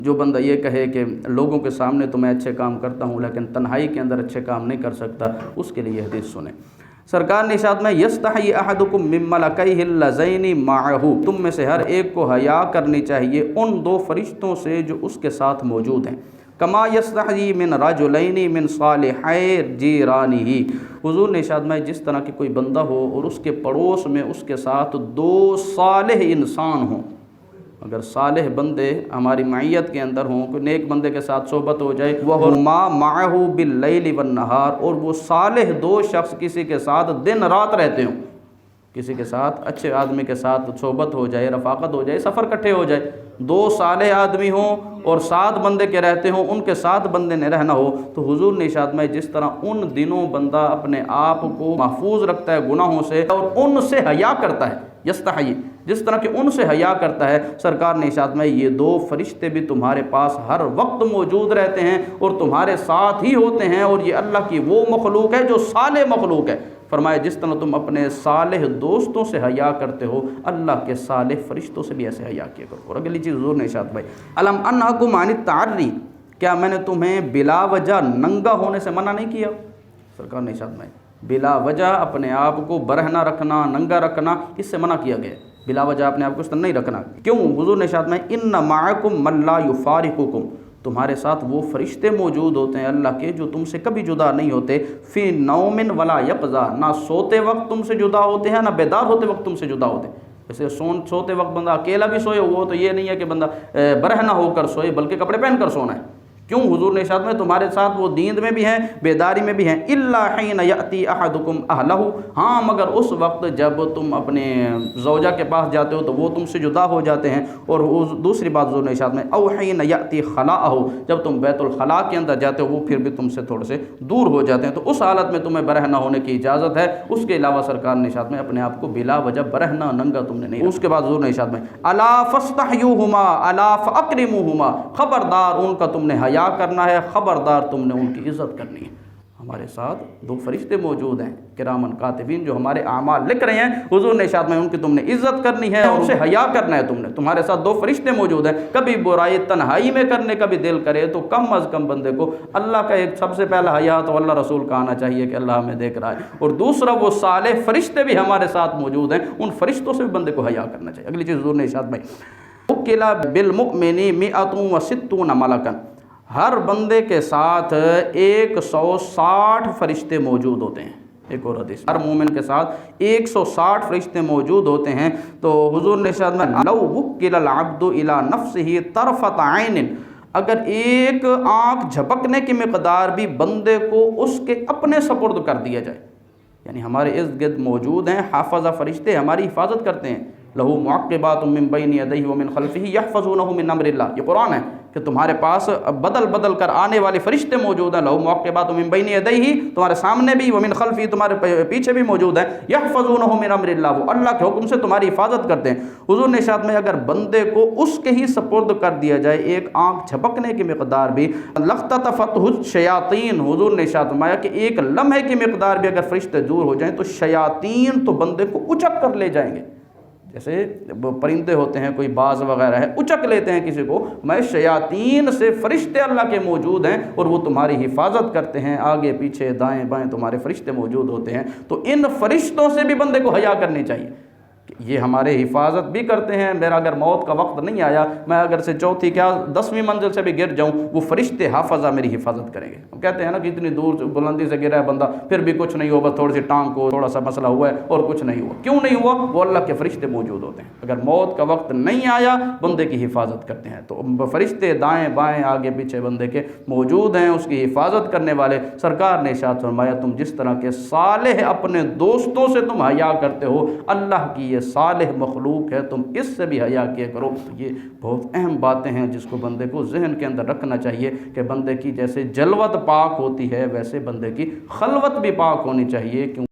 جو بندہ یہ کہے کہ لوگوں کے سامنے تو میں اچھے کام کرتا ہوں لیکن تنہائی کے اندر اچھے کام نہیں کر سکتا، اس کے لیے یہ حدیث سنیں۔ سرکار نے ارشاد میں یستحی احدکم من ملکیہ اللذین معہ، تم میں سے ہر ایک کو حیا کرنی چاہیے ان دو فرشتوں سے جو اس کے ساتھ موجود ہیں، کما یستحی من رجلین من صالحی جیرانہ، حضور نے ارشاد میں جس طرح کہ کوئی بندہ ہو اور اس کے پڑوس میں اس کے ساتھ دو صالح انسان ہوں، اگر صالح بندے ہماری معیت کے اندر ہوں، کوئی نیک بندے کے ساتھ صحبت ہو جائے، وَهُمَا مَعَهُ بِاللَّيْلِ وَالنَّهَارِ، اور وہ صالح دو شخص کسی کے ساتھ دن رات رہتے ہوں، کسی کے ساتھ اچھے آدمی کے ساتھ صحبت ہو جائے، رفاقت ہو جائے، سفر کٹھے ہو جائے، دو صالح آدمی ہوں اور 7 بندے کے رہتے ہوں، ان کے 7 بندے نے رہنا ہو، تو حضور نے ارشاد میں جس طرح ان دنوں بندہ اپنے آپ کو محفوظ رکھتا ہے گناہوں سے اور ان سے حیا کرتا ہے، یستحی، جس طرح کہ ان سے حیا کرتا ہے، سرکار نے ارشاد میں یہ دو فرشتے بھی تمہارے پاس ہر وقت موجود رہتے ہیں اور تمہارے ساتھ ہی ہوتے ہیں، اور یہ اللہ کی وہ مخلوق ہے جو صالح مخلوق ہے۔ فرمایا جس طرح تم اپنے صالح دوستوں سے حیا کرتے ہو، اللہ کے صالح فرشتوں سے بھی ایسے حیا کیا کرو۔ اور اگلی چیز حضور نے ارشاد بھائی الم انہکم عن التعری، کیا میں نے تمہیں بلا وجہ ننگا ہونے سے منع نہیں کیا؟ سرکار نے ارشاد میں بلا وجہ اپنے آپ کو برہنہ رکھنا، ننگا رکھنا، اس سے منع کیا گیا، بلا وجہ اپنے آپ کو اس طرح نہیں رکھنا۔ کیوں؟ حضور نے ارشاد میں ان معکم من لا یفارقکم، تمہارے ساتھ وہ فرشتے موجود ہوتے ہیں اللہ کے جو تم سے کبھی جدا نہیں ہوتے، فی نوم ولا یقظہ، نہ سوتے وقت تم سے جدا ہوتے ہیں نہ بیدار ہوتے وقت تم سے جدا ہوتے ہیں۔ جیسے سوتے وقت بندہ اکیلا بھی سوئے، وہ تو یہ نہیں ہے کہ بندہ برہنہ ہو کر سوئے بلکہ کپڑے پہن کر سونا ہے۔ کیوں؟ حضور نے ارشاد میں تمہارے ساتھ وہ نیند میں بھی ہیں، بیداری میں بھی ہیں، الا حین یاتی احدکم اہلہ، ہاں مگر اس وقت جب تم اپنے زوجہ کے پاس جاتے ہو تو وہ تم سے جدا ہو جاتے ہیں، اور دوسری بات حضور نے ارشاد میں او حین یاتی خلاءہ، جب تم بیت الخلاء کے اندر جاتے ہو وہ پھر بھی تم سے تھوڑے سے دور ہو جاتے ہیں، تو اس حالت میں تمہیں برہنہ ہونے کی اجازت ہے، اس کے علاوہ سرکار نے ارشاد میں اپنے آپ کو بلا وجہ برہنہ ننگا تم نے نہیں۔ اس کے بعد حضور نے ارشاد میں الا فاستحیوہما الا فاکرموہما، خبردار ان کا تم نے حیا کرنا ہے، خبردار تم نے ان کی عزت کرنی ہے۔ ہمارے ساتھ 2 فرشتے موجود ہیں کرامن کاتبین جو ہمارے اعمال لکھ رہے ہیں، حضور نے ارشاد میں ان کی تم نے عزت کرنی ہے، ان سے حیا کرنا ہے، تمہارے ساتھ 2 فرشتے موجود ہیں، کبھی برائی تنہائی میں کرنے کا بھی دل کرے تو کم از کم بندے کو اللہ کا ایک سب سے پہلا حیا تو اللہ رسول کا آنا چاہیے کہ اللہ ہمیں دیکھ رہا ہے، اور دوسرا وہ صالح فرشتے بھی ہمارے ساتھ موجود ہیں، ان فرشتوں سے بھی بندے کو حیا کرنا چاہیے۔ اگلی چیز حضور نے ارشاد میں وکل بالمؤمن 160 ملکا، ہر بندے کے ساتھ 160 فرشتے موجود ہوتے ہیں۔ ایک اور حدیث، ہر مومن کے ساتھ 160 فرشتے موجود ہوتے ہیں، تو حضور نے ارشاد میں لو وکل العبد الی نفسہ طرفۃ عین، اگر ایک آنکھ جھپکنے کی مقدار بھی بندے کو اس کے اپنے سپرد کر دیا جائے، یعنی ہمارے ارد گرد موجود ہیں حافظہ فرشتے، ہماری حفاظت کرتے ہیں، لہو معقبات من بین یدیہ ومن خلفہ یحفظونہ من امر اللہ، یہ قرآن ہے کہ تمہارے پاس بدل بدل کر آنے والے فرشتے موجود ہیں، لہو معقبات من بین یدیہ، تمہارے سامنے بھی، ومن خلفہ، تمہارے پیچھے بھی موجود ہیں، یحفظونہ من امر اللہ، وہ اللہ کے حکم سے تمہاری حفاظت کرتے ہیں۔ حضور نے ارشاد میں اگر بندے کو اس کے ہی سپرد کر دیا جائے ایک آنکھ جھپکنے کی مقدار بھی، لختطفتہ الشیاطین، حضور نے ارشاد فرمایا کہ ایک لمحے کی مقدار بھی اگر فرشتے دور ہو جائیں تو شیاطین تو بندے کو اچک کر لے جائیں گے، جیسے پرندے ہوتے ہیں، کوئی باز وغیرہ ہے، اچک لیتے ہیں کسی کو، میں شیاطین سے فرشتے اللہ کے موجود ہیں اور وہ تمہاری حفاظت کرتے ہیں، آگے پیچھے دائیں بائیں تمہارے فرشتے موجود ہوتے ہیں، تو ان فرشتوں سے بھی بندے کو حیا کرنی چاہیے، یہ ہمارے حفاظت بھی کرتے ہیں۔ میرا اگر موت کا وقت نہیں آیا، میں اگر سے 4تھی کیا 10ویں منزل سے بھی گر جاؤں، وہ فرشتے حافظہ میری حفاظت کریں گے۔ ہم کہتے ہیں نا کہ اتنی دور بلندی سے گرا ہے بندہ پھر بھی کچھ نہیں ہوا، بس تھوڑی سی ٹانگ کو تھوڑا سا مسئلہ ہوا ہے اور کچھ نہیں ہوا، کیوں نہیں ہوا؟ وہ اللہ کے فرشتے موجود ہوتے ہیں، اگر موت کا وقت نہیں آیا بندے کی حفاظت کرتے ہیں، تو فرشتے دائیں بائیں آگے پیچھے بندے کے موجود ہیں، اس کی حفاظت کرنے والے۔ سرکار نے ارشاد فرمایا تم جس طرح کے صالح اپنے دوستوں سے تم حیا کرتے ہو، اللہ کی یہ صالح مخلوق ہے، تم اس سے بھی حیا کیا کرو۔ یہ بہت اہم باتیں ہیں جس کو بندے کو ذہن کے اندر رکھنا چاہیے کہ بندے کی جیسے جلوت پاک ہوتی ہے ویسے بندے کی خلوت بھی پاک ہونی چاہیے، کیوں